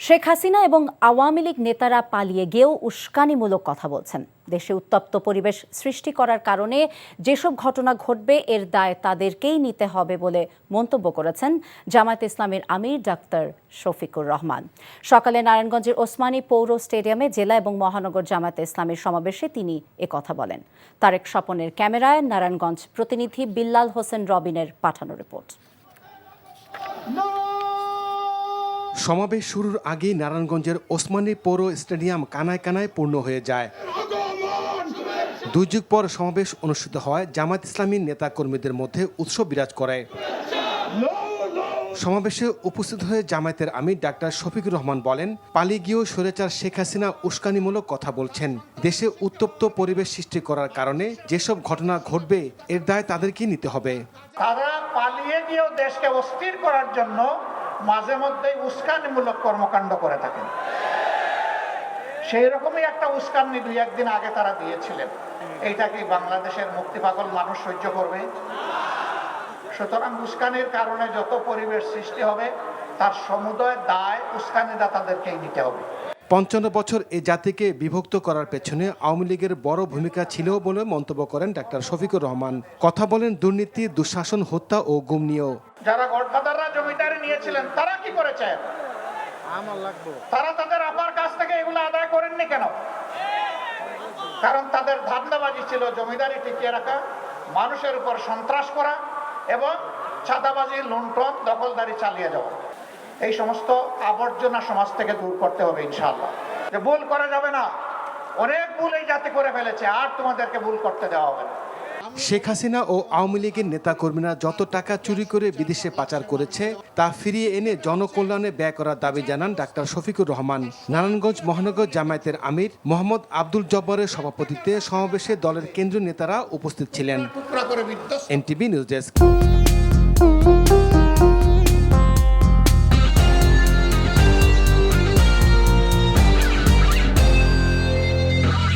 শেখ হাসিনা এবং আওয়ামী লীগ নেতারা পালিয়ে গিয়েও উস্কানিমূলক কথা বলছেন। দেশে উত্তপ্ত পরিবেশ সৃষ্টি করার কারণে যেসব ঘটনা ঘটবে এর দায় তাদেরকেই নিতে হবে বলে মন্তব্য করেছেন জামায়াতে ইসলামীর আমির ডাক্তার শফিকুর রহমান। সকালে নারায়ণগঞ্জের ওসমানী পৌর স্টেডিয়ামে জেলা এবং মহানগর জামায়াতে ইসলামীর সমাবেশে তিনি একথা বলেন। তারেক স্বপনের ক্যামেরায় নারায়ণগঞ্জ প্রতিনিধি বিল্লাল হোসেন রবিনের পাঠানো রিপোর্ট। সমাবেশ শুরুর আগেই নারায়ণগঞ্জের ওসমানী পৌর স্টেডিয়াম কানায় কানায় পূর্ণ হয়ে যায়। দুই যুগ পর সমাবেশ অনুষ্ঠিত হয় জামায়াত ইসলামী নেতা কর্মীদের মধ্যে উৎসব বিরাজ করে। সমাবেশে উপস্থিত হয়ে জামায়াতের আমির ডাক্তার শফিকুর রহমান বলেন, পালিয়ে গিয়েও স্বৈরাচার শেখ হাসিনা উস্কানিমূলক কথা বলছেন। দেশে উত্তপ্ত পরিবেশ সৃষ্টি করার কারণে যেসব ঘটনা ঘটবে এর দায় তাদেরকেই নিতে হবে। তারা পালিয়ে গিয়েও দেশকে অস্থির করার জন্য মাঝে মধ্যেই উস্কানিমূলক কর্মকাণ্ড করে থাকেন। সেই রকমই একটা উস্কানি দুই একদিন আগে তারা দিয়েছিলেন। এইটা কি বাংলাদেশের মুক্তিপাগল মানুষ সহ্য করবে? সুতরাং উস্কানির কারণে যত পরিবেশ সৃষ্টি হবে তার সমুদয় দায় উস্কানিদাতাদেরকেই নিতে হবে। ৫৫ বছর এ জাতিকে বিভক্ত করার পেছনে আওয়ামী লীগের বড় ভূমিকা ছিল বলে মন্তব্য করেন ডাক্তার শফিকুর রহমান। কথা বলেন দুর্নীতি, দুঃশাসন, হত্যা ও গুম নিয়েও। যারা গডফাদাররা জমিদারি নিয়েছিলেন তারা কি করেছে? তারা তাদের আপার কাছ থেকে এগুলো আদায় করেননি কেন? কারণ তাদের ধান্দাবাজি ছিল জমিদারি টিকিয়ে রাখা, মানুষের উপর সন্ত্রাস করা এবং চাঁদাবাজি, লুণ্ঠন, দখলদারি চালিয়ে যাওয়া। এই সমস্ত আবর্জনা সমাজ থেকে দূর করতে হবে ইনশাআল্লাহ। যে ভুল করা যাবে না, অনেক ভুল এই জাতি করে ফেলেছে, আর তোমাদেরকে ভুল করতে দেওয়া হবে না। শেখ হাসিনা ও আওয়ামী লীগের নেতাকর্মীরা যত টাকা চুরি করে বিদেশে পাচার করেছে তা ফিরিয়ে এনে জনকল্যাণে ব্যয় করার দাবি জানান ডাক্তার শফিকুর রহমান। নারায়ণগঞ্জ মহানগর জামায়াতের আমির মোহাম্মদ আব্দুল জব্বারের সভাপতিত্বে সমাবেশে দলের কেন্দ্রীয় নেতারা উপস্থিত ছিলেন। NTV news desk.